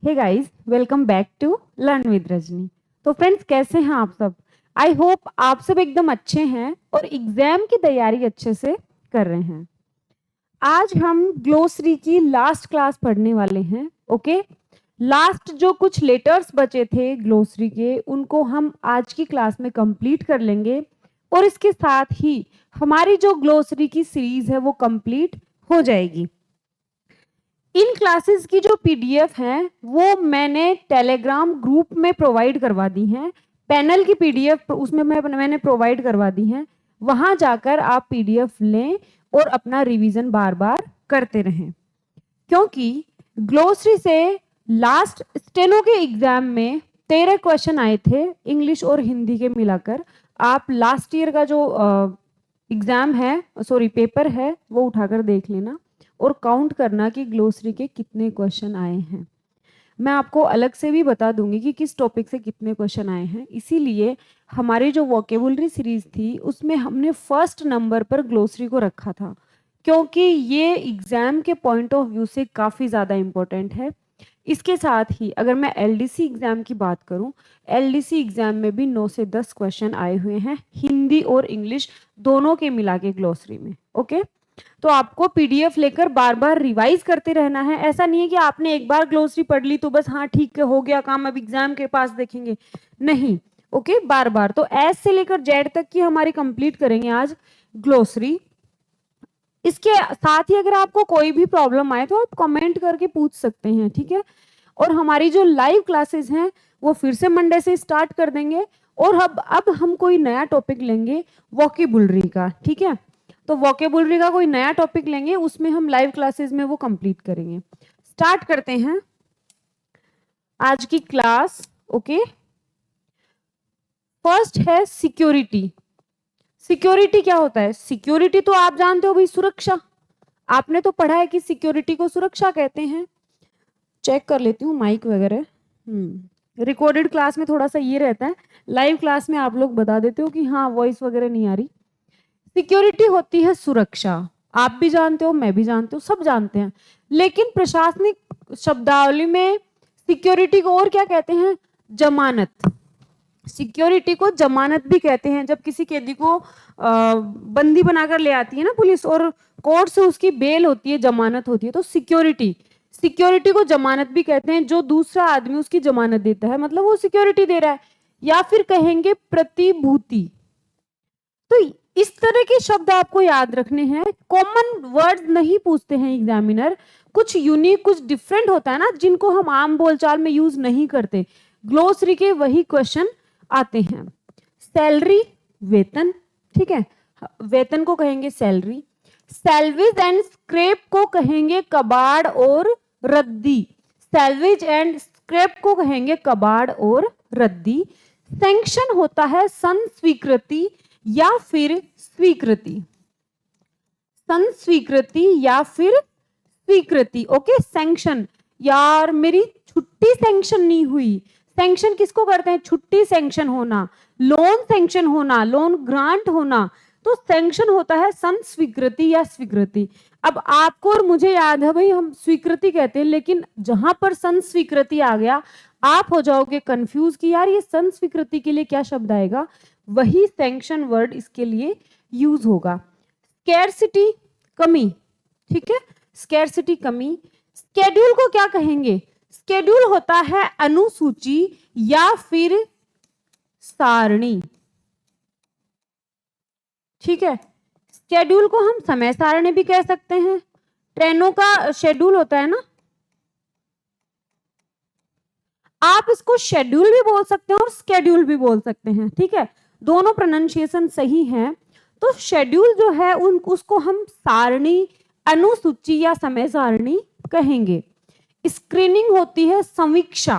Hey guys, welcome back to learn with Rajni. तो friends, कैसे हैं आप सब? आई होप आप सब एकदम अच्छे हैं और एग्जाम की तैयारी अच्छे से कर रहे हैं। आज हम ग्लोसरी की लास्ट क्लास पढ़ने वाले हैं। ओके, लास्ट जो कुछ लेटर्स बचे थे ग्लोसरी के, उनको हम आज की क्लास में कंप्लीट कर लेंगे और इसके साथ ही हमारी जो ग्लोसरी की सीरीज है वो कंप्लीट हो जाएगी। इन क्लासेस की जो पीडीएफ हैं वो मैंने टेलीग्राम ग्रुप में प्रोवाइड करवा दी हैं। पैनल की पीडीएफ उसमें मैंने प्रोवाइड करवा दी हैं। वहां जाकर आप पीडीएफ लें और अपना रिवीजन बार बार करते रहें, क्योंकि ग्लोसरी से लास्ट स्टेनो के एग्जाम में 13 क्वेश्चन आए थे, इंग्लिश और हिंदी के मिलाकर। आप लास्ट ईयर का जो एग्जाम है, सॉरी पेपर है, वो उठाकर देख लेना और काउंट करना कि ग्लोसरी के कितने क्वेश्चन आए हैं। मैं आपको अलग से भी बता दूंगी कि किस टॉपिक से कितने क्वेश्चन आए हैं। इसीलिए हमारी जो वोकेबुलरी सीरीज थी उसमें हमने फर्स्ट नंबर पर ग्लोसरी को रखा था, क्योंकि ये एग्जाम के पॉइंट ऑफ व्यू से काफ़ी ज़्यादा इम्पोर्टेंट है। इसके साथ ही अगर मैं एलडीसी एग्जाम की बात करूं, एलडीसी एग्जाम में भी 9 से 10 क्वेश्चन आए हुए हैं, हिंदी और इंग्लिश दोनों के मिला के ग्लोसरी में। ओके, तो आपको पीडीएफ लेकर बार बार रिवाइज करते रहना है। ऐसा नहीं है कि आपने एक बार ग्लोसरी पढ़ ली तो बस हाँ ठीक है हो गया काम, अब एग्जाम के पास देखेंगे, नहीं। ओके, बार बार तो एस से लेकर जेड तक की हमारी कंप्लीट करेंगे आज ग्लोसरी। इसके साथ ही अगर आपको कोई भी प्रॉब्लम आए तो आप कमेंट करके पूछ सकते हैं, ठीक है। और हमारी जो लाइव क्लासेस हैं वो फिर से मंडे से स्टार्ट कर देंगे और अब हम कोई नया टॉपिक लेंगे वोकेबुलरी का, ठीक है। तो वोकेबुलरी का कोई नया टॉपिक लेंगे, उसमें हम लाइव क्लासेस में वो कंप्लीट करेंगे। स्टार्ट करते हैं आज की क्लास। ओके, फर्स्ट है सिक्योरिटी। सिक्योरिटी क्या होता है? सिक्योरिटी तो आप जानते हो भाई, सुरक्षा। आपने तो पढ़ा है कि सिक्योरिटी को सुरक्षा कहते हैं। चेक कर लेती हूँ माइक वगैरह। रिकॉर्डेड क्लास में थोड़ा सा ये रहता है, लाइव क्लास में आप लोग बता देते हो कि हाँ वॉइस वगैरह नहीं आ रही। सिक्योरिटी होती है सुरक्षा, आप भी जानते हो, मैं भी जानते हूँ, सब जानते हैं। लेकिन प्रशासनिक शब्दावली में सिक्योरिटी को और क्या कहते हैं? जमानत। सिक्योरिटी को जमानत भी कहते हैं। जब किसी कैदी को बंदी बनाकर ले आती है ना पुलिस और कोर्ट से उसकी बेल होती है, जमानत होती है, तो सिक्योरिटी को जमानत भी कहते हैं। जो दूसरा आदमी उसकी जमानत देता है मतलब वो सिक्योरिटी दे रहा है। या फिर कहेंगे प्रतिभूति। तो इस तरह के शब्द आपको याद रखने हैं। कॉमन वर्ड नहीं पूछते हैं एग्जामिनर, कुछ यूनिक कुछ डिफरेंट होता है ना, जिनको हम आम बोलचाल में यूज नहीं करते, ग्लोसरी के वही क्वेश्चन आते हैं। सैलरी, वेतन, ठीक है, वेतन को कहेंगे सैलरी। सैलवेज एंड स्क्रैप को कहेंगे कबाड़ और रद्दी। सैलवेज एंड स्क्रैप को कहेंगे कबाड़ और रद्दी। सैंक्शन होता है संस्वीकृति या फिर स्वीकृति। संस्वीकृति या फिर स्वीकृति। ओके, सैंक्शन, यार मेरी छुट्टी सैंक्शन नहीं हुई। सैंक्शन किसको करते हैं? छुट्टी सैंक्शन होना, लोन सैंक्शन होना, लोन ग्रांट होना, तो सैंक्शन होता है संस्वीकृति या स्वीकृति। अब आपको और मुझे याद है भाई हम स्वीकृति कहते हैं, लेकिन जहां पर संस्वीकृति आ गया आप हो जाओगे कंफ्यूज कि यार ये संस्वीकृति के लिए क्या शब्द आएगा, वही सैंक्शन वर्ड इसके लिए यूज होगा। स्कैरसिटी, कमी, ठीक है, स्कैरसिटी कमी। स्केड्यूल को क्या कहेंगे? स्केड्यूल होता है अनुसूची या फिर सारणी, ठीक है। स्केड्यूल को हम समय सारणी भी कह सकते हैं। ट्रेनों का शेड्यूल होता है ना, आप इसको शेड्यूल भी बोल सकते हैं और स्केड्यूल भी बोल सकते हैं, ठीक है, दोनों प्रोनाउंसिएशन सही है। तो शेड्यूल जो है उसको हम सारणी, अनुसूची या समय सारणी कहेंगे। स्क्रीनिंग होती है समीक्षा।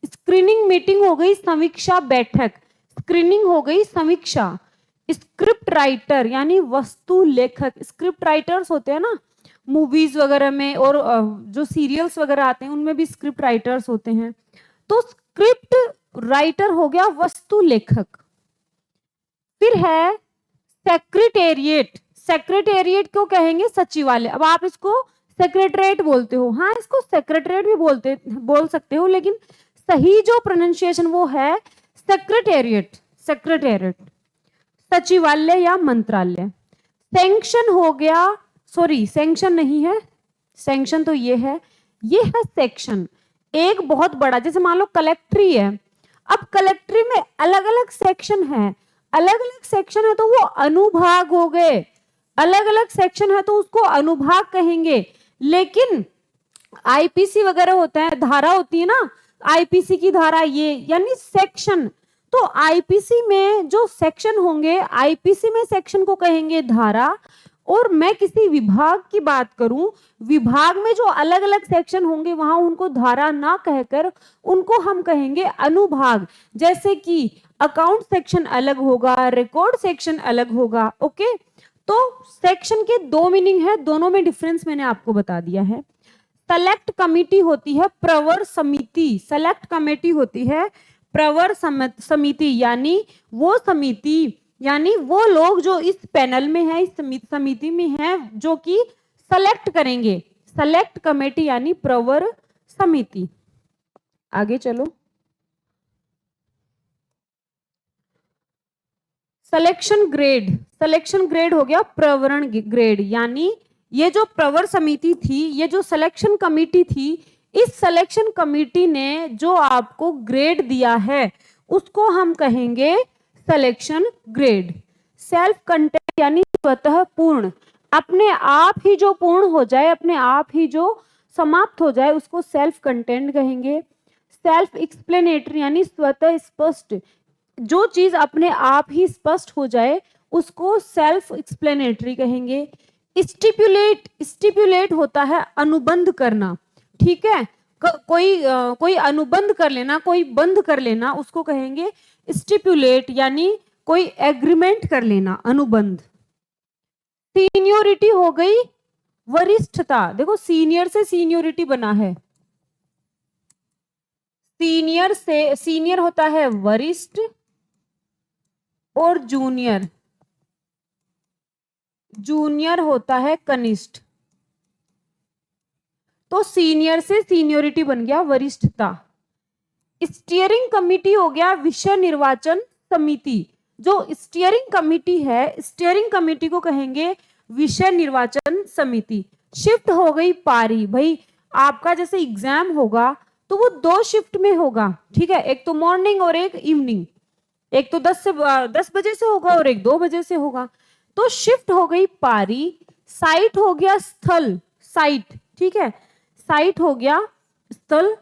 स्क्रीनिंग मीटिंग हो गई, समीक्षा बैठक, स्क्रीनिंग हो गई समीक्षा। स्क्रिप्ट राइटर यानी वस्तु लेखक, स्क्रिप्ट राइटर्स होते हैं ना मूवीज वगैरह में, और जो सीरियल्स वगैरह आते हैं उनमें भी स्क्रिप्ट राइटर्स होते हैं। तो स्क्रिप्ट राइटर हो गया वस्तु लेखक। फिर है सेक्रेटेरिएट। सेक्रेटेरिएट को कहेंगे सचिवालय। अब आप इसको सेक्रेटरेट बोलते हो, हाँ इसको सेक्रेटरेट भी बोल सकते हो, लेकिन सही जो प्रोनाउंसिएशन वो है सेक्रेटेरिएट, सेक्रेटेरिएट, सचिवालय या मंत्रालय। सैंक्शन हो गया, सॉरी सैंक्शन नहीं है, सैंक्शन तो ये है सेक्शन। एक बहुत बड़ा, जैसे मान लो कलेक्ट्री है, अब कलेक्ट्री में अलग अलग सेक्शन है, अलग अलग सेक्शन है तो वो अनुभाग हो गए, अलग अलग सेक्शन है तो उसको अनुभाग कहेंगे। लेकिन आईपीसी वगैरह होता है, धारा होती है ना, आईपीसी की धारा ये यानी सेक्शन। तो आईपीसी में जो सेक्शन होंगे, आईपीसी में सेक्शन को कहेंगे धारा, और मैं किसी विभाग की बात करूं, विभाग में जो अलग अलग सेक्शन होंगे वहां उनको धारा ना कहकर उनको हम कहेंगे अनुभाग। जैसे कि अकाउंट सेक्शन अलग होगा, रिकॉर्ड सेक्शन अलग होगा। ओके, तो सेक्शन के दो मीनिंग है, दोनों में डिफरेंस मैंने आपको बता दिया है। सेलेक्ट कमिटी होती है प्रवर समिति, सेलेक्ट कमेटी होती है प्रवर समिति, यानी वो समिति, यानी वो लोग जो इस पैनल में है, इस समिति में है, जो कि सेलेक्ट करेंगे। सेलेक्ट कमेटी यानी प्रवर समिति। आगे चलो, सिलेक्शन ग्रेड, सिलेक्शन ग्रेड हो गया प्रवरण ग्रेड, यानी ये जो प्रवर समिति थी, ये जो सिलेक्शन कमेटी थी, इस सिलेक्शन कमेटी ने जो आपको ग्रेड दिया है उसको हम कहेंगे सिलेक्शन ग्रेड। सेल्फ कंटेंट यानी स्वतः पूर्ण, अपने आप ही जो पूर्ण हो जाए, अपने आप ही जो समाप्त हो जाए उसको सेल्फ कंटेंट कहेंगे। सेल्फ एक्सप्लेनेटरी यानी स्वतः स्पष्ट, जो चीज अपने आप ही स्पष्ट हो जाए उसको सेल्फ एक्सप्लेनेटरी कहेंगे। स्टिपुलेट, स्टिपुलेट होता है अनुबंध करना, ठीक है, कोई अनुबंध कर लेना, कोई बंध कर लेना, उसको कहेंगे स्टिपुलेट, यानी कोई एग्रीमेंट कर लेना, अनुबंध। सीनियोरिटी हो गई वरिष्ठता, देखो सीनियर से सीनियोरिटी बना है, सीनियर से सीनियर होता है वरिष्ठ और जूनियर, जूनियर होता है कनिष्ठ। तो सीनियर से सीनियोरिटी बन गया वरिष्ठता। स्टीयरिंग कमिटी हो गया विषय निर्वाचन समिति, जो स्टीयरिंग कमिटी है, स्टीयरिंग कमिटी को कहेंगे विषय निर्वाचन समिति। शिफ्ट हो गई पारी, भाई आपका जैसे एग्जाम होगा तो वो दो शिफ्ट में होगा, ठीक है, एक तो मॉर्निंग और एक इवनिंग, एक तो 10 बजे से होगा और एक 2 बजे से होगा, तो शिफ्ट हो गई पारी। साइट हो गया स्थल, साइट, ठीक है, साइट हो गया स्थल।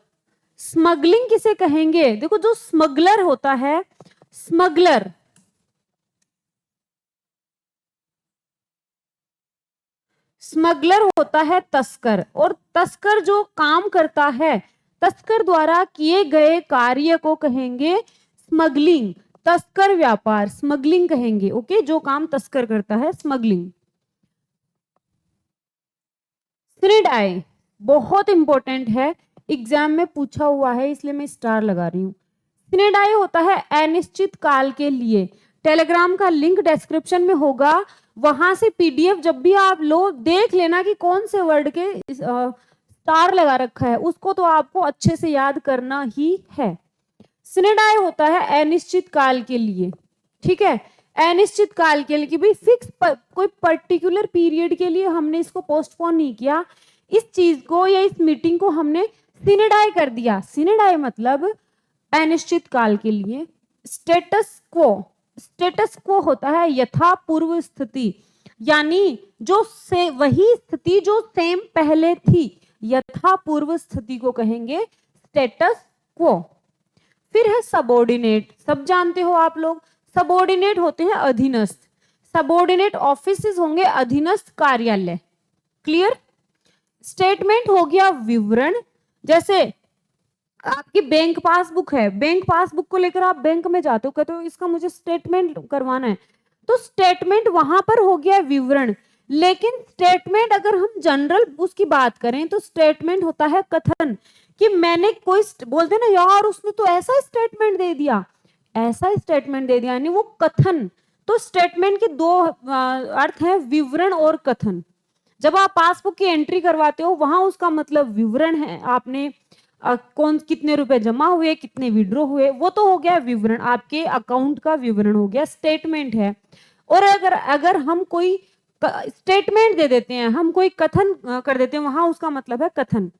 स्मगलिंग किसे कहेंगे, देखो जो स्मगलर होता है, स्मगलर, स्मगलर होता है तस्कर, और तस्कर जो काम करता है, तस्कर द्वारा किए गए कार्य को कहेंगे स्मगलिंग, तस्कर व्यापार, स्मगलिंग कहेंगे। ओके, जो काम तस्कर करता है स्मगलिंग। सिनेडाई बहुत इंपॉर्टेंट है, एग्जाम में पूछा हुआ है इसलिए मैं स्टार लगा रही हूँ। सिनेडाई होता है अनिश्चित काल के लिए। टेलीग्राम का लिंक डिस्क्रिप्शन में होगा, वहां से पीडीएफ जब भी आप लो देख लेना कि कौन से वर्ड के स्टार लगा रखा है, उसको तो आपको अच्छे से याद करना ही है। सिनेडाई होता है अनिश्चित काल के लिए, ठीक है, अनिश्चित काल के लिए, कि भाई फिक्स कोई पर्टिकुलर पीरियड के लिए हमने इसको पोस्टपोन नहीं किया, इस चीज को या इस मीटिंग को हमने सिनेडाई कर दिया। सिनेडाई मतलब अनिश्चित काल के लिए। स्टेटस क्वो, स्टेटस क्वो होता है यथा पूर्व स्थिति, यानी जो से वही स्थिति जो सेम पहले थी, यथा पूर्व स्थिति को कहेंगे स्टेटस क्वो। फिर है सबऑर्डिनेट, सब जानते हो आप लोग, सबऑर्डिनेट होते हैं अधीनस्थ, सबऑर्डिनेट ऑफिसेस होंगे अधीनस्थ कार्यालय। क्लियर। स्टेटमेंट हो गया विवरण, जैसे आपकी बैंक पासबुक है, बैंक पासबुक को लेकर आप बैंक में जाते हो, कहते हो इसका मुझे स्टेटमेंट करवाना है, तो स्टेटमेंट वहां पर हो गया विवरण। लेकिन स्टेटमेंट अगर हम जनरल उसकी बात करें तो स्टेटमेंट होता है कथन, कि मैंने कोई बोलते ना यार उसने तो ऐसा स्टेटमेंट दे दिया, ऐसा स्टेटमेंट दे दिया, यानी वो कथन। तो स्टेटमेंट के दो अर्थ हैं, विवरण और कथन। जब आप पासबुक की एंट्री करवाते हो वहां उसका मतलब विवरण है, आपने कौन कितने रुपए जमा हुए, कितने विड्रॉ हुए, वो तो हो गया विवरण, आपके अकाउंट का विवरण हो गया, स्टेटमेंट है। और अगर अगर हम कोई स्टेटमेंट दे देते हैं, हम कोई कथन कर देते हैं, वहां उसका मतलब है कथन।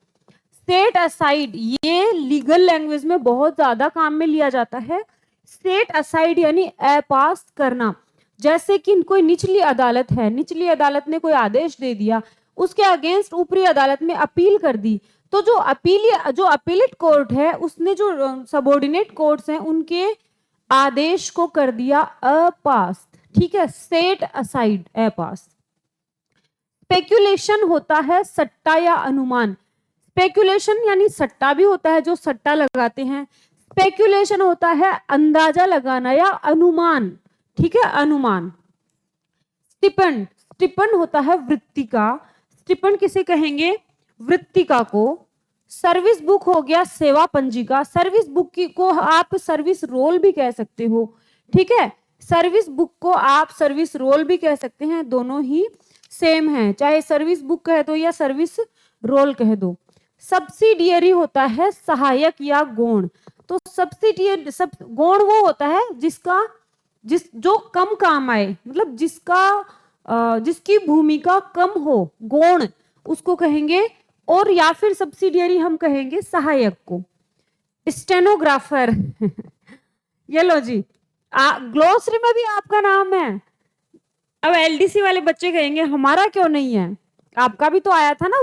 सेट असाइड, ये लीगल लैंग्वेज में बहुत ज्यादा काम में लिया जाता है। सेट असाइड यानी अपास करना। जैसे कि कोई निचली अदालत है, निचली अदालत ने कोई आदेश दे दिया, उसके अगेंस्ट ऊपरी अदालत में अपील कर दी, तो जो अपीलेट कोर्ट है उसने जो सबॉर्डिनेट कोर्ट्स हैं उनके आदेश को कर दिया अपास। ठीक है, सेट असाइड, अपास। स्पेक्यूलेशन होता है सट्टा या अनुमान। स्पेक्यूलेशन यानी सट्टा भी होता है, जो सट्टा लगाते हैं। स्पेक्यूलेशन होता है अंदाजा लगाना या अनुमान। ठीक है, अनुमान। स्टिपेंड, स्टिपेंड होता है वृत्तिका। स्टिपेंड किसे कहेंगे? वृत्तिका को। सर्विस बुक हो गया सेवा पंजिका। सर्विस बुक की को आप सर्विस रोल भी कह सकते हो। ठीक है, सर्विस बुक को आप सर्विस रोल भी कह सकते हैं, दोनों ही सेम है, चाहे सर्विस बुक कह दो या सर्विस रोल कह दो। सब्सिडियरी होता है सहायक या गौण। तो सब्सिडियरी गौण वो होता है जो कम काम आए, मतलब जिसकी भूमिका कम हो, गौण उसको कहेंगे। और या फिर सब्सिडियरी हम कहेंगे सहायक को। स्टेनोग्राफर ये लो जी, ग्लोसरी में भी आपका नाम है। अब एलडीसी वाले बच्चे कहेंगे हमारा क्यों नहीं है? आपका भी तो आया था ना,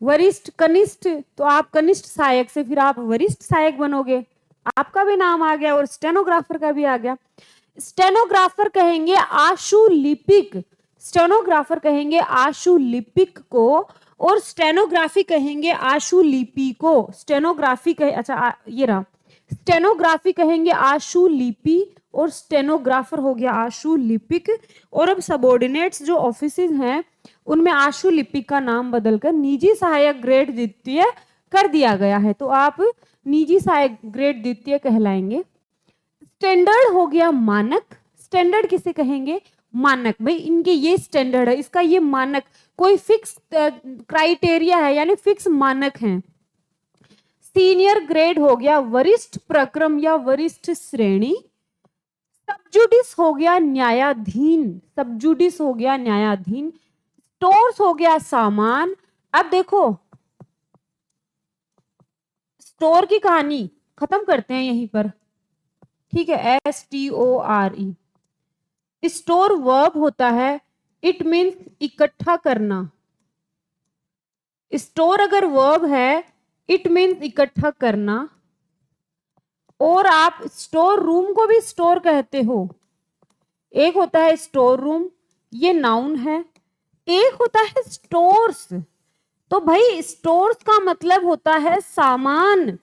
वरिष्ठ कनिष्ठ, तो आप कनिष्ठ सहायक से फिर आप वरिष्ठ सहायक बनोगे, आपका भी नाम आ गया और स्टेनोग्राफर का भी आ गया। स्टेनोग्राफर कहेंगे आशुलिपिक, स्टेनोग्राफर कहेंगे आशुलिपिक को, और स्टेनोग्राफी कहेंगे आशुलिपि को। स्टेनोग्राफी कहे, अच्छा ये रहा, स्टेनोग्राफी कहेंगे आशुलिपि और स्टेनोग्राफर हो गया आशुलिपिक। और अब सबॉर्डिनेट्स जो ऑफिसेज हैं उनमें आशुलिपिक का नाम बदलकर निजी सहायक ग्रेड द्वितीय कर दिया गया है, तो आप निजी सहायक ग्रेड द्वितीय कहलाएंगे। स्टैंडर्ड हो गया मानक। स्टैंडर्ड किसे कहेंगे? मानक। भाई इनके ये स्टैंडर्ड है, इसका ये मानक, कोई फिक्स क्राइटेरिया है यानी फिक्स मानक है। सीनियर ग्रेड हो गया वरिष्ठ प्रक्रम या वरिष्ठ श्रेणी। सबजुडिस हो गया न्यायाधीन, सबजुडिस हो गया न्यायाधीन। स्टोर्स हो गया सामान। अब देखो स्टोर की कहानी खत्म करते हैं यहीं पर। ठीक है, STORE। स्टोर वर्ब होता है, इट मीन्स इकट्ठा करना। स्टोर अगर वर्ब है, इट मीन्स इकट्ठा करना। और आप स्टोर रूम को भी स्टोर कहते हो। एक होता है स्टोर रूम, ये नाउन है। एक होता है स्टोर्स। तो भाई स्टोर्स का मतलब होता है सामान,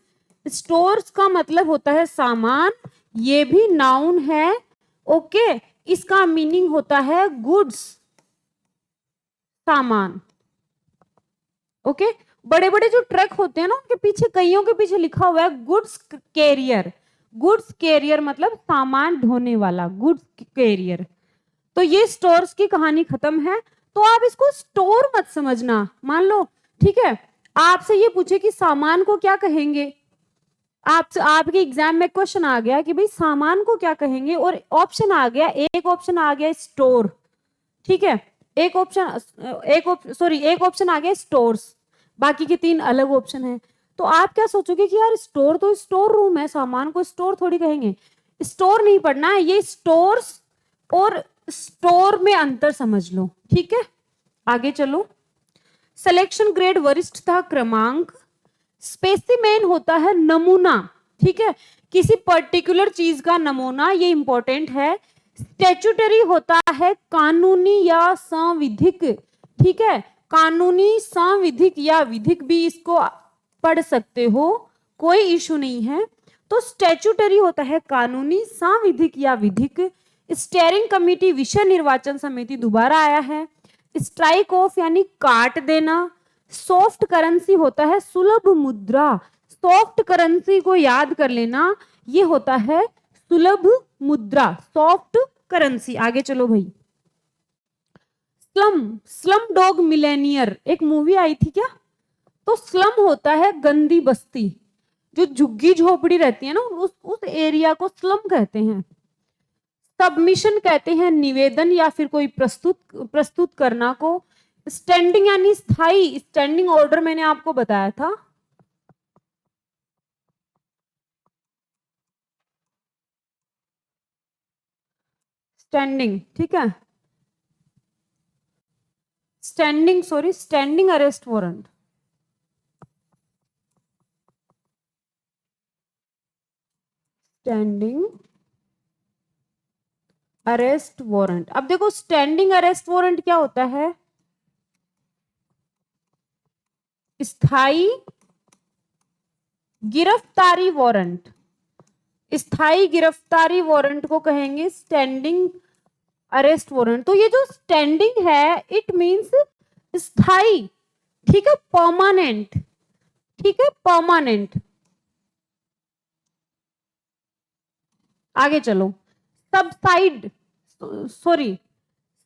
स्टोर्स का मतलब होता है सामान, ये भी नाउन है। ओके, इसका मीनिंग होता है गुड्स, सामान। ओके, बड़े बड़े जो ट्रक होते हैं ना उनके पीछे, कईयों के पीछे लिखा हुआ है गुड्स कैरियर। गुड्स कैरियर मतलब सामान ढोने वाला, गुड्स कैरियर। तो ये स्टोर्स की कहानी खत्म है। तो आप इसको स्टोर मत समझना, मान लो। ठीक है, आपसे ये पूछे कि सामान को क्या कहेंगे, आपके एग्जाम में क्वेश्चन आ गया कि भाई सामान को क्या कहेंगे, और ऑप्शन आ गया, एक ऑप्शन आ गया स्टोर। ठीक है, एक ऑप्शन आ गया स्टोर्स, बाकी के 3 अलग ऑप्शन है। तो आप क्या सोचोगे कि यार स्टोर तो स्टोर रूम है, सामान को स्टोर थोड़ी कहेंगे। स्टोर नहीं पढ़ना है, ये स्टोर्स और स्टोर में अंतर समझ लो। ठीक है, आगे चलो। सिलेक्शन ग्रेड वरिष्ठता क्रमांक। स्पेसिमेन होता है नमूना। ठीक है, किसी पर्टिकुलर चीज का नमूना, ये इंपॉर्टेंट है। स्टैट्यूटरी होता है कानूनी या संविधिक। ठीक है, कानूनी, संविधिक या विधिक भी इसको पढ़ सकते हो, कोई इशू नहीं है। तो स्टैट्यूटरी होता है कानूनी, संविधिक या विधिक। स्टेयरिंग कमेटी, विषय निर्वाचन समिति दोबारा आया है। स्ट्राइक ऑफ यानी काट देना। सॉफ्ट करेंसी होता है सुलभ मुद्रा। सॉफ्ट करेंसी को याद कर लेना, ये होता है सुलभ मुद्रा, सॉफ्ट करेंसी। आगे चलो भाई। स्लम, स्लम डॉग मिलेनियर एक मूवी आई थी क्या? तो स्लम होता है गंदी बस्ती, जो झुग्गी झोपड़ी रहती है ना, उस एरिया को स्लम कहते हैं। सबमिशन कहते हैं निवेदन या फिर कोई प्रस्तुत करना को। स्टैंडिंग यानी स्थाई, स्टैंडिंग ऑर्डर मैंने आपको बताया था। स्टैंडिंग, ठीक है, standing arrest warrant. Standing arrest warrant. अब देखो स्टैंडिंग अरेस्ट वारंट क्या होता है? स्थाई गिरफ्तारी वारंट। स्थाई गिरफ्तारी वारंट को कहेंगे स्टैंडिंग अरेस्ट वारंट। तो ये जो स्टैंडिंग है इट मींस स्थाई, ठीक है, परमानेंट, ठीक है, परमानेंट। आगे चलो, सबसाइड, सॉरी,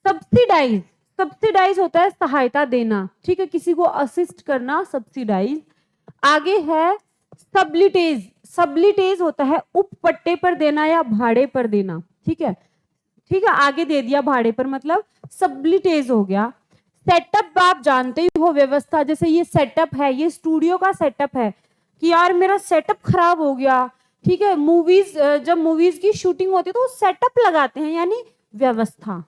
सब्सिडाइज। सब्सिडाइज होता है सहायता देना, ठीक है, किसी को असिस्ट करना, सब्सिडाइज। आगे है सबलिटेज। सबलिटेज होता है उपपट्टे पर देना या भाड़े पर देना, ठीक है, ठीक है, आगे दे दिया भाड़े पर, मतलब सबलिटेज हो गया। सेटअप आप जानते ही हो, व्यवस्था, जैसे ये सेटअप है, ये स्टूडियो का सेटअप है कि यार मेरा सेटअप खराब हो गया, ठीक है। मूवीज, जब मूवीज की शूटिंग होती है तो सेटअप लगाते हैं, यानी व्यवस्था।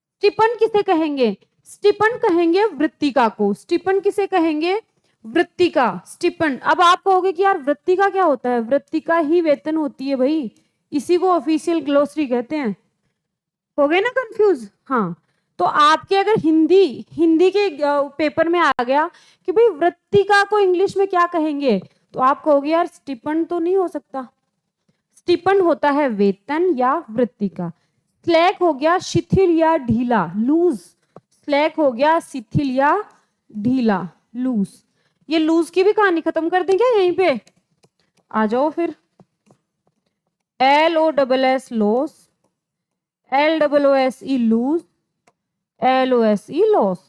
स्टिपन किसे कहेंगे? स्टिपन कहेंगे वृत्तिका को। स्टिपन किसे कहेंगे? वृत्तिका, स्टिपन। अब आप कहोगे कि यार वृत्तिका क्या होता है? वृत्तिका ही वेतन होती है भाई, इसी को ऑफिशियल ग्लोसरी कहते हैं। हो गए ना कंफ्यूज? हाँ, तो आपके अगर हिंदी हिंदी के पेपर में आ गया कि भाई वृत्तिका को इंग्लिश में क्या कहेंगे, तो आप कहोगे यार स्टिपन तो नहीं हो सकता। स्टिपन होता है वेतन या वृत्तिका। स्लैक हो गया शिथिल या ढीला, लूज। स्लैक हो गया शिथिल या ढीला, लूज। ये लूज की भी कहानी खत्म कर दें क्या यहीं पे? आ जाओ फिर। LOSS loss, LOOSE loose, LOSE loss,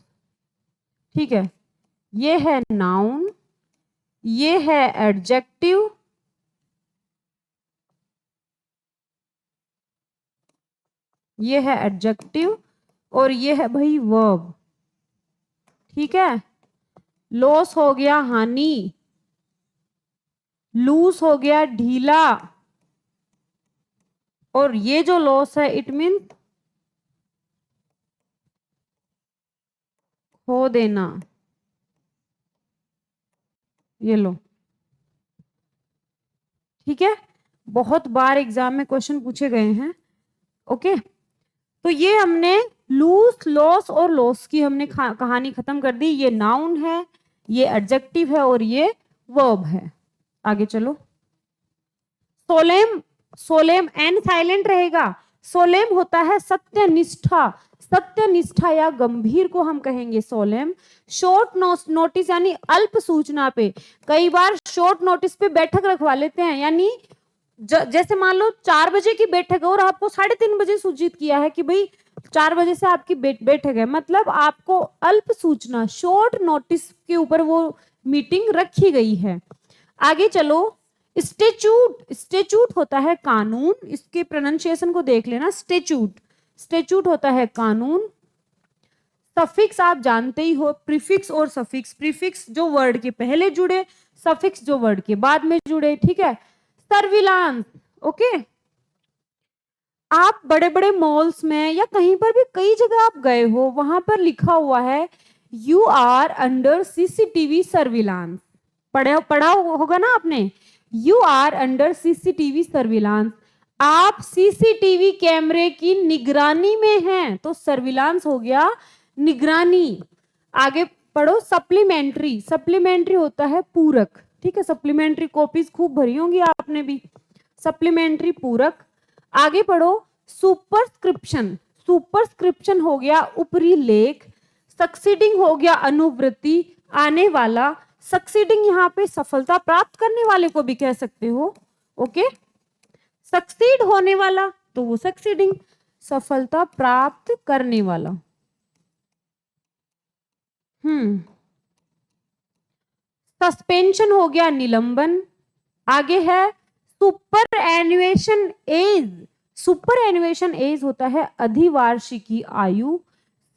ठीक है। ये है नाउन, ये है एडजेक्टिव, ये है एडजेक्टिव, और ये है भाई वर्ब, ठीक है। लॉस हो गया हानि, लूज हो गया ढीला, और ये जो लॉस है इट मीन खो देना। ये लो, ठीक है, बहुत बार एग्जाम में क्वेश्चन पूछे गए हैं। ओके, तो ये हमने लूज, लॉस और लॉस की हमने कहानी खत्म कर दी। ये नाउन है, ये एडजेक्टिव है, और ये वर्ब है। आगे चलो। सोलेम, सोलेम एन साइलेंट रहेगा। सोलेम होता है सत्यनिष्ठा, सत्यनिष्ठा या गंभीर को हम कहेंगे सोलेम। शॉर्ट नोटिस यानी अल्प सूचना पे, कई बार शॉर्ट नोटिस पे बैठक रखवा लेते हैं, यानी जैसे मान लो 4 बजे की बैठक है और आपको 3:30 बजे सूचित किया है कि भाई 4 बजे से आपकी बैठक है, मतलब आपको अल्प सूचना, शॉर्ट नोटिस के ऊपर वो मीटिंग रखी गई है। आगे चलो। स्टेच्यूट, स्टेच्यूट होता है कानून, इसके प्रोनाउंसिएशन को देख लेना, स्टेच्यूट, स्टेच्यूट होता है कानून। सफिक्स आप जानते ही हो, प्रीफिक्स और सफिक्स। प्रीफिक्स जो वर्ड के पहले जुड़े, सफिक्स जो वर्ड के बाद में जुड़े, ठीक है। Surveillance, okay. आप बड़े बड़े मॉल्स में या कहीं पर भी, कई जगह आप गए हो, वहां पर लिखा हुआ है you are under CCTV surveillance. पढ़ा होगा ना आपने, you are under CCTV surveillance. आप सीसीटीवी कैमरे की निगरानी में हैं, तो सर्विलांस हो गया निगरानी। आगे पढ़ो। सप्लीमेंट्री, सप्लीमेंट्री होता है पूरक, ठीक है। सप्लीमेंट्री कॉपीज खूब भरी होंगी आपने भी। सप्लीमेंट्री पूरक। आगे पढ़ो। सुपरस्क्रिप्शन, सुपरस्क्रिप्शन हो गया ऊपरी लेख। सक्सीडिंग हो गया अनुवृत्ति, आने वाला। सक्सीडिंग यहाँ पे सफलता प्राप्त करने वाले को भी कह सकते हो, ओके। सक्सीड होने वाला तो वो सक्सीडिंग, सफलता प्राप्त करने वाला। सस्पेंशन हो गया निलंबन। आगे है सुपर एनुएशन एज। सुपर एनुएशन एज होता है अधिवार्षिकी आयु।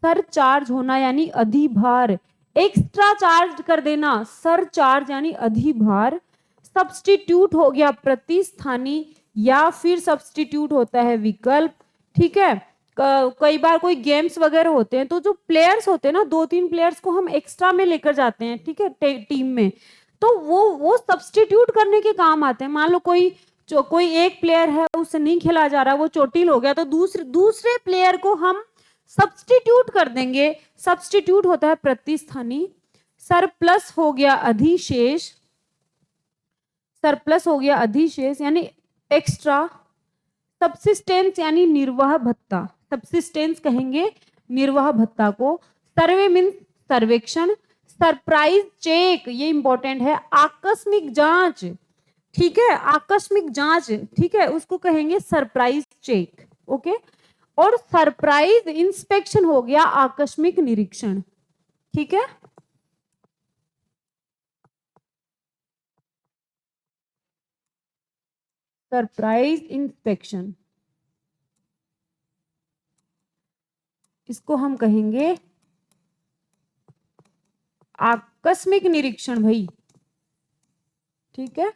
सर चार्ज होना यानी अधिभार, एक्स्ट्रा चार्ज कर देना, सर चार्ज यानी अधिभार। सब्स्टिट्यूट हो गया प्रतिस्थानी या फिर सब्स्टिट्यूट होता है विकल्प। ठीक है, कई बार कोई गेम्स वगैरह होते हैं तो जो प्लेयर्स होते हैं ना, 2-3 प्लेयर्स को हम एक्स्ट्रा में लेकर जाते हैं, ठीक है, टीम में, तो वो सब्स्टिट्यूट करने के काम आते हैं। मान लो कोई एक प्लेयर है, उससे नहीं खेला जा रहा, वो चोटिल हो गया, तो दूसरे प्लेयर को हम सब्स्टिट्यूट कर देंगे। सब्स्टिट्यूट होता है प्रतिस्थानी। सरप्लस हो गया अधिशेष। सरप्लस हो गया अधिशेष यानी एक्स्ट्रा। सबसिस्टेंस यानी निर्वाह भत्ता, सबसिस्टेंस कहेंगे निर्वाह भत्ता को। सर्वे मीन्स सर्वेक्षण। सरप्राइज चेक, ये इंपॉर्टेंट है, आकस्मिक जांच, ठीक है, आकस्मिक जांच, ठीक है, उसको कहेंगे सरप्राइज चेक। ओके, और सरप्राइज इंस्पेक्शन हो गया आकस्मिक निरीक्षण। ठीक है, सरप्राइज इंस्पेक्शन, इसको हम कहेंगे आकस्मिक निरीक्षण भाई। ठीक है,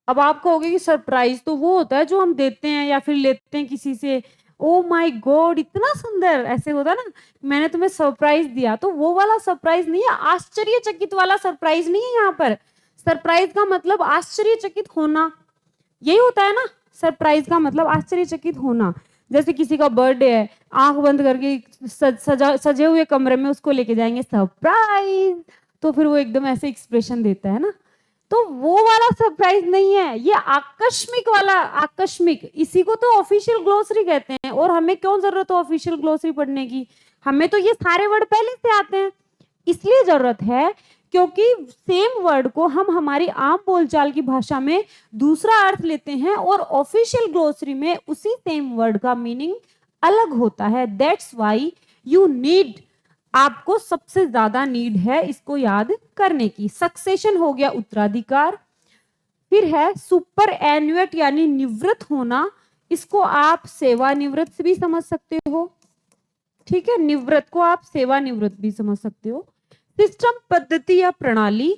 अब आप कहोगे कि सरप्राइज तो वो होता है जो हम देते हैं या फिर लेते हैं किसी से, ओ माय गॉड इतना सुंदर, ऐसे होता है ना, मैंने तुम्हें सरप्राइज दिया, तो वो वाला सरप्राइज नहीं है, आश्चर्यचकित वाला सरप्राइज नहीं है। यहाँ पर सरप्राइज का मतलब आश्चर्यचकित होना, यही होता है ना, सरप्राइज का मतलब आश्चर्यचकित होना। जैसे किसी का बर्थडे है, आंख बंद करके सजे हुए कमरे में उसको लेके जाएंगे सरप्राइज, तो फिर वो एकदम ऐसे एक्सप्रेशन देता है ना, तो वो वाला सरप्राइज नहीं है, ये आकस्मिक वाला। आकस्मिक, इसी को तो ऑफिशियल ग्लोसरी कहते हैं। और हमें क्यों जरूरत है ऑफिशियल ग्लोसरी पढ़ने की, हमें तो ये सारे वर्ड पहले से आते हैं, इसलिए जरूरत है क्योंकि सेम वर्ड को हम हमारी आम बोलचाल की भाषा में दूसरा अर्थ लेते हैं और ऑफिशियल ग्लोसरी में उसी सेम वर्ड का मीनिंग अलग होता है। दैट्स वाई यू नीड, आपको सबसे ज्यादा नीड है इसको याद करने की। सक्सेशन हो गया उत्तराधिकार। फिर है सुपर एन्युएट यानी निवृत्त होना, इसको आप सेवानिवृत्त भी समझ सकते हो। ठीक है, निवृत्त को आप सेवानिवृत्त भी समझ सकते हो। सिस्टम पद्धति या प्रणाली।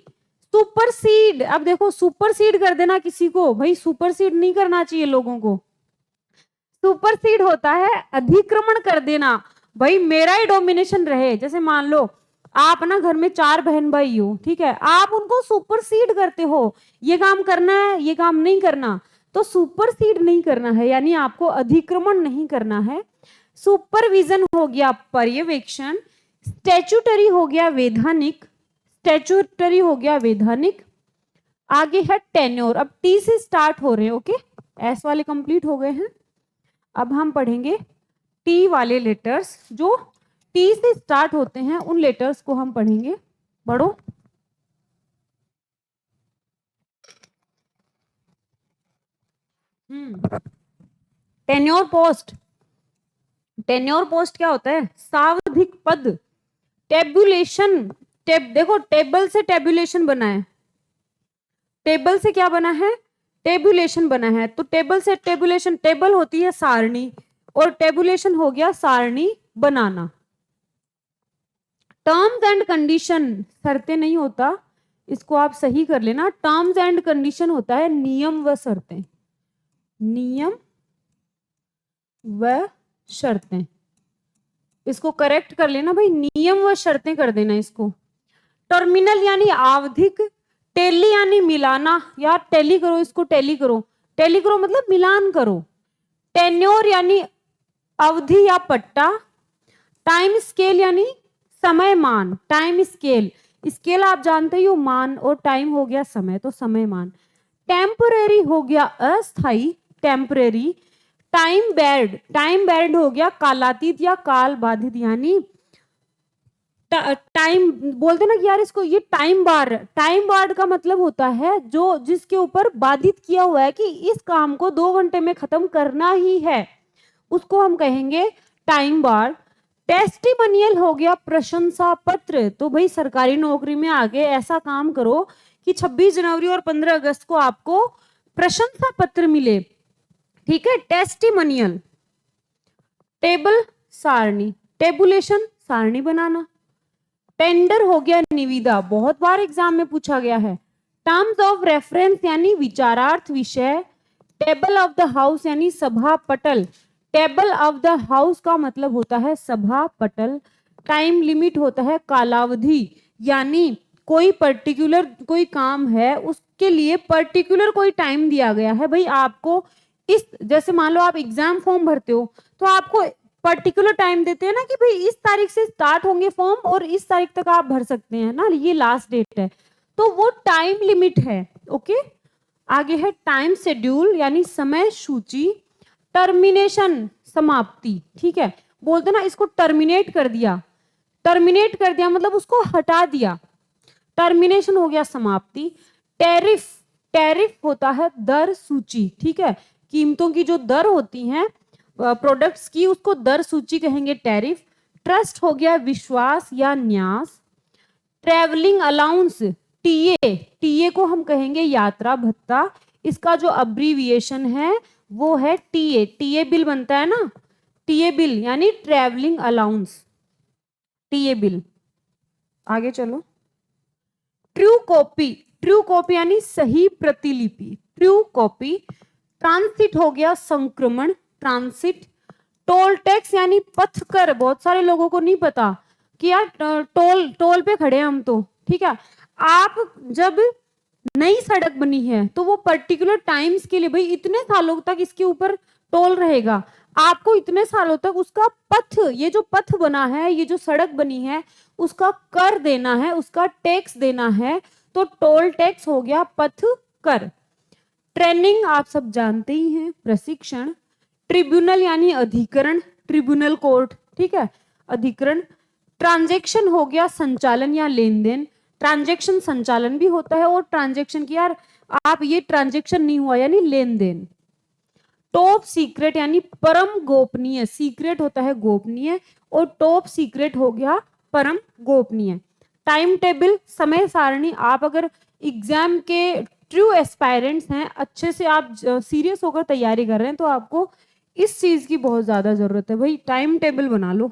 सुपरसीड, अब देखो सुपरसीड कर देना किसी को, भाई सुपरसीड नहीं करना चाहिए लोगों को। सुपरसीड होता है अधिक्रमण कर देना, भाई मेरा ही डोमिनेशन रहे। जैसे मान लो आप ना घर में 4 बहन भाई हो, ठीक है, आप उनको सुपरसीड करते हो, ये काम करना है, ये काम नहीं करना, तो सुपरसीड नहीं करना है, यानी आपको अधिक्रमण नहीं करना है। सुपरविजन हो गया पर्यवेक्षण। स्टैट्यूटरी हो गया वैधानिक, स्टैट्यूटरी हो गया वैधानिक। आगे है टेन्योर, अब टी से स्टार्ट हो रहे हैं, ओके, एस वाले कंप्लीट हो गए हैं। अब हम पढ़ेंगे टी वाले लेटर्स, जो टी से स्टार्ट होते हैं उन लेटर्स को हम पढ़ेंगे। पढ़ो। टेन्योर पोस्ट, टेन्योर पोस्ट क्या होता है, सावधिक पद। टेबुलेशन, देखो टेबल से टेबुलेशन बना है, टेबल से क्या बना है, टेबुलेशन बना है, तो टेबल से टेबुलेशन, टेबल होती है सारणी और टेबुलेशन हो गया सारणी बनाना। टर्म्स एंड कंडीशन, शर्तें नहीं होता, इसको आप सही कर लेना। टर्म्स एंड कंडीशन होता है नियम व शर्तें, नियम व शर्तें, इसको करेक्ट कर लेना भाई, नियम व शर्तें कर देना इसको। टर्मिनल यानी आवधिक। टेली यानी मिलाना, या टेली करो, इसको टेली करो, टेली करो मतलब मिलान करो। टेन्योर यानी अवधि या पट्टा। टाइम स्केल यानी समय मान, टाइम स्केल, स्केल आप जानते ही हो, मान, और टाइम हो गया समय, तो समय मान। टेम्परेरी हो गया अस्थाई, temporary. Time bad, time bad हो गया कालातीत या काल बाधित, यानी टाइम बोलते ना कि यार इसको, ये टाइम बार, टाइम बार का मतलब होता है जो जिसके ऊपर बाधित किया हुआ है कि इस काम को 2 घंटे में खत्म करना ही है, उसको हम कहेंगे टाइम बार। टेस्टिमोनियल हो गया प्रशंसा पत्र। तो भाई सरकारी नौकरी में आगे ऐसा काम करो कि 26 जनवरी और 15 अगस्त को आपको प्रशंसा पत्र मिले, ठीक है। टेस्टिमोनियल। टेबल सारणी, टेबुलेशन सारणी बनाना। टेंडर हो गया निविदा, बहुत बार एग्जाम में पूछा गया है। टर्म्स ऑफ रेफरेंस यानी विचारार्थ विषय। टेबल ऑफ द हाउस यानी सभा पटल। टेबल ऑफ द हाउस का मतलब होता है सभा पटल। टाइम लिमिट होता है कालावधि, यानी कोई पर्टिकुलर कोई काम है उसके लिए पर्टिकुलर कोई टाइम दिया गया है। भाई आपको इस, जैसे मान लो आप एग्जाम फॉर्म भरते हो तो आपको पर्टिकुलर टाइम देते हैं ना कि भाई इस तारीख से स्टार्ट होंगे फॉर्म और इस तारीख तक आप भर सकते हैं ना, ये लास्ट डेट है, तो वो टाइम लिमिट है। ओके, आगे है टाइम शेड्यूल यानी समय सूची। टर्मिनेशन समाप्ति, ठीक है, बोलते ना इसको टर्मिनेट कर दिया। टर्मिनेट कर दिया मतलब उसको हटा दिया, टर्मिनेशन हो गया समाप्ति। टैरिफ, टैरिफ होता है दर सूची, ठीक है, कीमतों की जो दर होती हैं प्रोडक्ट्स की उसको दर सूची कहेंगे टैरिफ। ट्रस्ट हो गया विश्वास या न्यास। ट्रेवलिंग अलाउंस, टीए, टीए को हम कहेंगे यात्रा भत्ता, इसका जो अब्रीविएशन है वो है टीए। टीए बिल बनता है ना, टीए बिल यानी ट्रेवलिंग अलाउंस, टीए बिल। आगे चलो। ट्रू कॉपी, ट्रू कॉपी यानी सही प्रतिलिपि, ट्रू कॉपी। ट्रांसिट हो गया संक्रमण, ट्रांसिट। टोल टैक्स यानी पथ कर, बहुत सारे लोगों को नहीं पता कि यार टोल पे खड़े हैं हम तो, ठीक है। आप जब नई सड़क बनी है तो वो पर्टिकुलर टाइम्स के लिए, भाई इतने सालों तक इसके ऊपर टोल रहेगा, आपको इतने सालों तक उसका पथ, ये जो पथ बना है, ये जो सड़क बनी है उसका कर देना है, उसका टैक्स देना है, तो टोल टैक्स हो गया पथ कर। ट्रेनिंग आप सब जानते ही हैं, प्रशिक्षण। ट्रिब्यूनल यानी अधिकरण, ट्रिब्यूनल कोर्ट, ठीक है, अधिकरण। ट्रांजैक्शन हो गया संचालन या लेन देन, ट्रांजैक्शन संचालन भी होता है और ट्रांजैक्शन की यार आप ये ट्रांजैक्शन नहीं हुआ यानी लेन देन। टॉप सीक्रेट यानी परम गोपनीय, सीक्रेट होता है गोपनीय और टॉप सीक्रेट हो गया परम गोपनीय। टाइम टेबल समय सारणी, आप अगर एग्जाम के ट्रू एस्पायरेंट्स हैं, अच्छे से आप सीरियस होकर तैयारी कर रहे हैं तो आपको इस चीज की बहुत ज्यादा जरूरत है, भाई टाइम टेबल बना लो।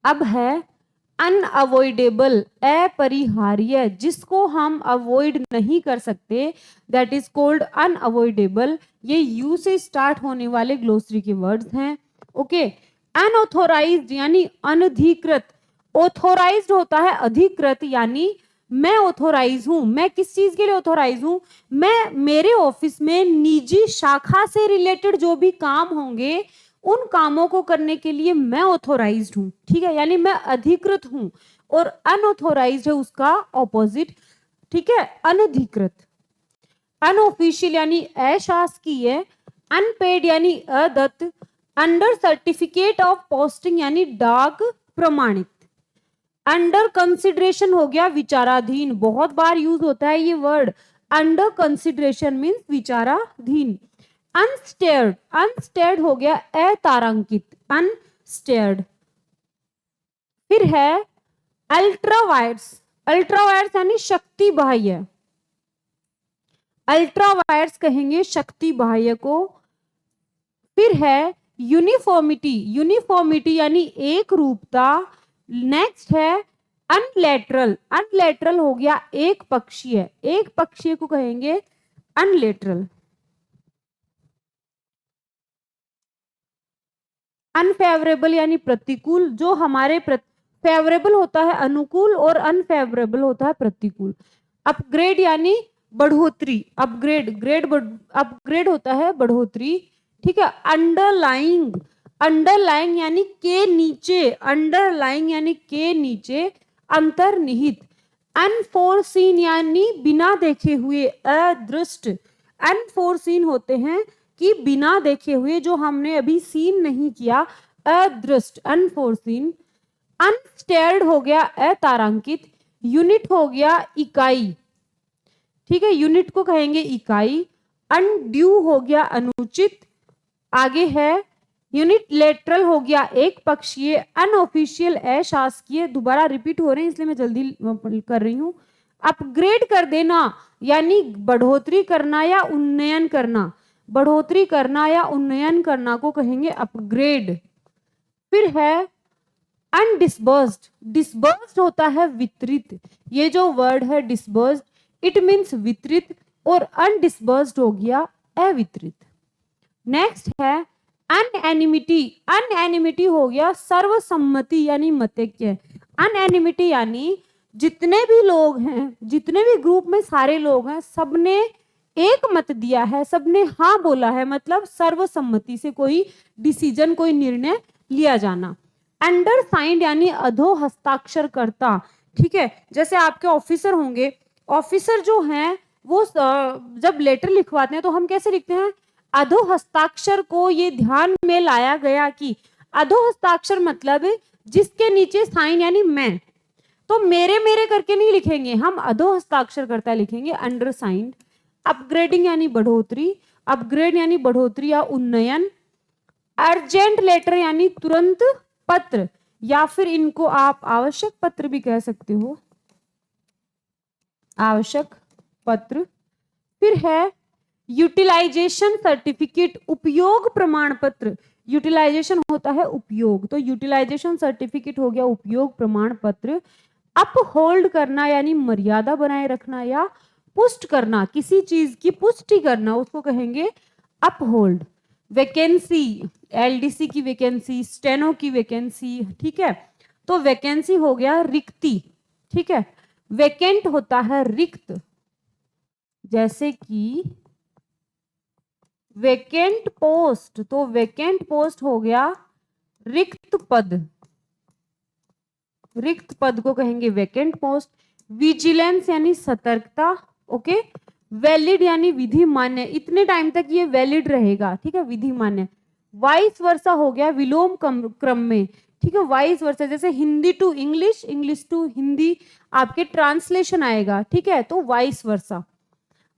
अब है अनअवॉइडेबल, अपरिहार्य, जिसको हम अवॉइड नहीं कर सकते, दैट इज कॉल्ड अनअवॉइडेबल। ये यू से स्टार्ट होने वाले ग्लोसरी के वर्ड्स हैं। ओके, अनऑथोराइज्ड यानी अनधिकृत। ऑथोराइज्ड होता है अधिकृत, यानी मैं ऑथोराइज हूं। मैं किस चीज के लिए ऑथोराइज हूं? मैं मेरे ऑफिस में निजी शाखा से रिलेटेड जो भी काम होंगे उन कामों को करने के लिए मैं ऑथोराइज्ड हूं, ठीक है, यानी मैं अधिकृत हूं। और अनऑथोराइज्ड है उसका ऑपोजिट, ठीक है, अनधिकृत। अनऑफिशियल यानी अशासकीय। अनपेड यानी अदत्त। अंडर सर्टिफिकेट ऑफ पोस्टिंग यानी डाक प्रमाणित। अंडर कंसिडरेशन हो गया विचाराधीन, बहुत बार यूज होता है ये वर्ड। अंडर कंसिडरेशन मीन्स विचाराधीन। अनस्टेयर्ड, अनस्टेयर्ड हो गया अतारांकित, अनस्टेयर्ड। फिर है अल्ट्रावायर्स, अल्ट्रावायर्स यानी शक्ति बाह्य, अल्ट्रावायर्स कहेंगे शक्ति बाह्य को। फिर है यूनिफॉर्मिटी, यूनिफॉर्मिटी यानी एक रूपता। नेक्स्ट है अनलेटरल, अनलेटरल हो गया एक पक्षीय, एक पक्षीय को कहेंगे अनलेटरल। अनफेवरेबल यानी प्रतिकूल, जो हमारे फेवरेबल होता है अनुकूल और अनफेवरेबल होता है प्रतिकूल। अपग्रेड यानी बढ़ोतरी, अपग्रेड, अपग्रेड होता है बढ़ोतरी, ठीक है। अंडरलाइंग, अंडरलाइंग यानी के नीचे, अंडरलाइंग यानी के नीचे, अंतर्निहित। अनफोरसीन यानी बिना देखे हुए, अदृष्ट। अनफोरसीन होते हैं कि बिना देखे हुए, जो हमने अभी सीन नहीं किया, अदृष्ट, अनफोरसीन। अनस्टेयर्ड हो गया अतारांकित। यूनिट हो गया इकाई, ठीक है, यूनिट को कहेंगे इकाई। अनड्यू हो गया अनुचित। आगे है यूनिलेटरल हो गया एक पक्षीय, अनऑफिशियल अशासकीय, दोबारा रिपीट हो रहे हैं इसलिए मैं जल्दी कर रही हूं। अपग्रेड कर देना यानी बढ़ोतरी करना या उन्नयन करना, बढ़ोतरी करना या उन्नयन करना को कहेंगे अपग्रेड। फिर है अनडिस्बर्स्ड, डिस्बर्स्ड होता है वितरित, ये जो वर्ड है डिस्बर्स्ड इट मीन्स वितरित, और अनडिस्बर्स्ड हो गया अवितरित। नेक्स्ट है अनएनिमिटी, अनएनिमिटी हो गया सर्वसम्मति यानी मतैक्य। अनएनिमिटी यानी जितने भी लोग हैं, जितने भी ग्रुप में सारे लोग हैं, सबने एक मत दिया है, सबने हाँ बोला है, मतलब सर्वसम्मति से कोई डिसीजन, कोई निर्णय लिया जाना। अंडर साइंड यानी अधो हस्ताक्षर करता, ठीक है, जैसे आपके ऑफिसर होंगे, ऑफिसर जो हैं वो जब लेटर लिखवाते हैं तो हम कैसे लिखते हैं, अधो हस्ताक्षर को ये ध्यान में लाया गया कि अधो हस्ताक्षर मतलब जिसके नीचे साइन यानी मैं, तो मेरे मेरे करके नहीं लिखेंगे हम, अधो हस्ताक्षर करता लिखेंगे अंडर साइंड। अपग्रेडिंग यानी बढ़ोतरी, अपग्रेड यानी बढ़ोतरी या उन्नयन। अर्जेंट लेटर यानी तुरंत पत्र, या फिर इनको आप आवश्यक पत्र भी कह सकते हो, आवश्यक पत्र। फिर है यूटिलाइजेशन सर्टिफिकेट, उपयोग प्रमाण पत्र, यूटिलाइजेशन होता है उपयोग, तो यूटिलाइजेशन सर्टिफिकेट हो गया उपयोग प्रमाण पत्र। अपहोल्ड करना यानी मर्यादा बनाए रखना या पुष्ट करना, किसी चीज की पुष्टि करना, उसको कहेंगे अपहोल्ड। वैकेंसी, एलडीसी की वैकेंसी, स्टेनो की वैकेंसी, ठीक है, तो वैकेंसी हो गया रिक्ति, ठीक है। वैकेंट होता है रिक्त, जैसे कि वैकेंट पोस्ट, तो वैकेंट पोस्ट हो गया रिक्त पद, रिक्त पद को कहेंगे वैकेंट पोस्ट। विजिलेंस यानी सतर्कता, ओके। वैलिड यानी विधि मान्य, इतने टाइम तक ये वैलिड रहेगा, ठीक है, विधि मान्य। वाइस वर्सा हो गया विलोम क्रम में, ठीक है, वाइस वर्सा, जैसे Hindi to English, English to Hindi आपके ट्रांसलेशन आएगा, ठीक है, तो वाइस वर्सा।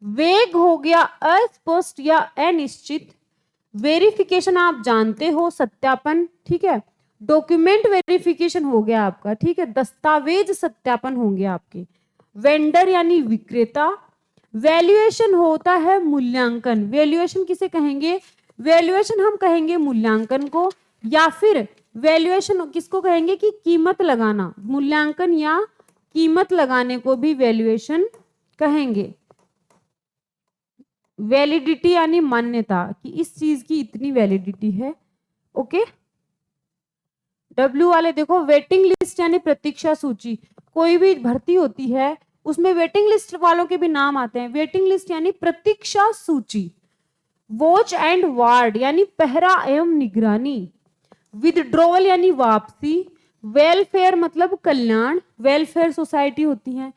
वेग हो गया अस्पष्ट या अनिश्चित। वेरिफिकेशन आप जानते हो सत्यापन, ठीक है। डॉक्यूमेंट वेरिफिकेशन हो गया आपका, ठीक है, दस्तावेज सत्यापन होंगे आपके। वेंडर यानी विक्रेता। वैल्यूएशन होता है मूल्यांकन, वैल्यूएशन किसे कहेंगे, वैल्यूएशन हम कहेंगे मूल्यांकन को, या फिर वैल्यूएशन किसको कहेंगे कि कीमत लगाना, मूल्यांकन या कीमत लगाने को भी वैल्यूएशन कहेंगे। वैलिडिटी यानी मान्यता कि इस चीज की इतनी वैलिडिटी है, ओके। डब्ल्यू वाले देखो, वेटिंग लिस्ट यानी प्रतीक्षा सूची, कोई भी भर्ती होती है उसमें वेटिंग लिस्ट वालों के भी नाम आते हैं, वेटिंग लिस्ट यानी प्रतीक्षा सूची। वॉच एंड वार्ड यानी पहरा एवं निगरानी। विदड्रॉवल यानी वापसी। वेलफेयर मतलब कल्याण, वेलफेयर सोसाइटी होती है।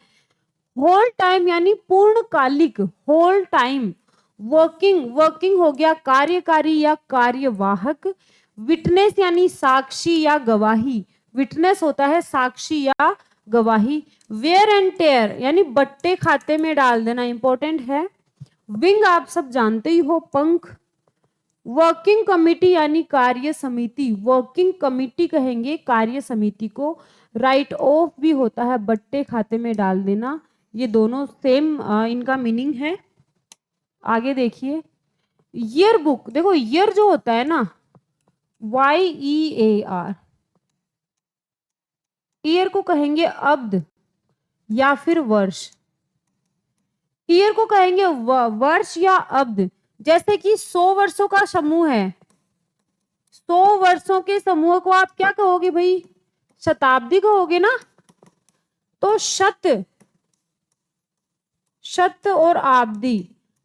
होल टाइम यानी पूर्णकालिक, होल टाइम। वर्किंग, वर्किंग हो गया कार्यकारी या कार्यवाहक। विटनेस यानी साक्षी या गवाही, विटनेस होता है साक्षी या गवाही। वेयर एंड टेयर यानी बट्टे खाते में डाल देना, इंपॉर्टेंट है। विंग आप सब जानते ही हो, पंख। वर्किंग कमिटी यानी कार्य समिति, वर्किंग कमिटी कहेंगे कार्य समिति को। राइट ऑफ भी होता है बट्टे खाते में डाल देना, ये दोनों सेम इनका मीनिंग है। आगे देखिए, ईयर बुक, देखो ईयर जो होता है ना, YEAR, ईयर को कहेंगे अब्द या फिर वर्ष। ईयर को कहेंगे वर्ष या अब्द, जैसे कि 100 वर्षों का समूह है, 100 वर्षों के समूह को आप क्या कहोगे भाई, शताब्दी कहोगे ना, तो शत, शत और आब्दी,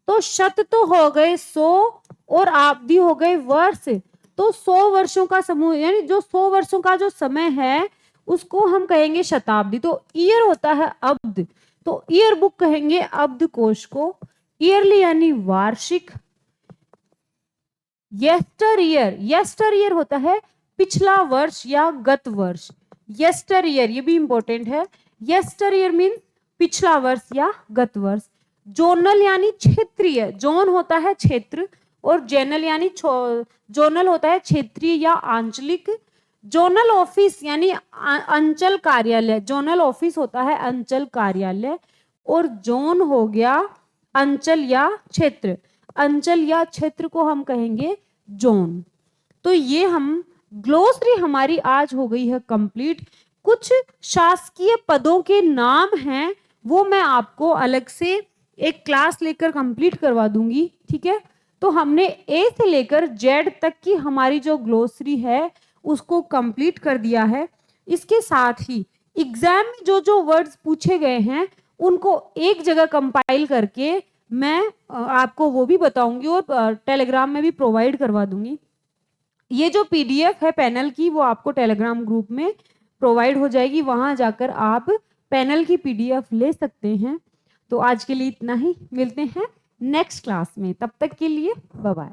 तो शत तो हो गए 100 और आब्दी हो गए वर्ष, तो 100 वर्षों का समूह यानी जो 100 वर्षों का जो समय है उसको हम कहेंगे शताब्दी। तो ईयर होता है अब्द, तो ईयर बुक कहेंगे अब्द कोश को। ईयरली यानी वार्षिक। येस्टर ईयर, येस्टर ईयर होता है पिछला वर्ष या गत वर्ष, येस्टर ईयर, ये भी इंपॉर्टेंट है। येस्टर ईयर मीन पिछला वर्ष या गत वर्ष। जोनल यानी क्षेत्रीय, जोन होता है क्षेत्र, और जोनल यानी जोनल होता है क्षेत्रीय या आंचलिक। जोनल ऑफिस यानी अंचल कार्यालय, जोनल ऑफिस होता है अंचल कार्यालय। और जोन हो गया अंचल या क्षेत्र, अंचल या क्षेत्र को हम कहेंगे जोन। तो ये हम ग्लोसरी हमारी आज हो गई है कंप्लीट। कुछ शासकीय पदों के नाम हैं, वो मैं आपको अलग से एक क्लास लेकर कंप्लीट करवा दूंगी, ठीक है। तो हमने ए से लेकर जेड तक की हमारी जो ग्लोसरी है उसको कंप्लीट कर दिया है। इसके साथ ही एग्जाम में जो जो वर्ड्स पूछे गए हैं उनको एक जगह कंपाइल करके मैं आपको वो भी बताऊंगी और टेलीग्राम में भी प्रोवाइड करवा दूंगी। ये जो पीडीएफ है पैनल की वो आपको टेलीग्राम ग्रुप में प्रोवाइड हो जाएगी, वहां जाकर आप पैनल की पीडीएफ ले सकते हैं। तो आज के लिए इतना ही, मिलते हैं नेक्स्ट क्लास में, तब तक के लिए बाय बाय।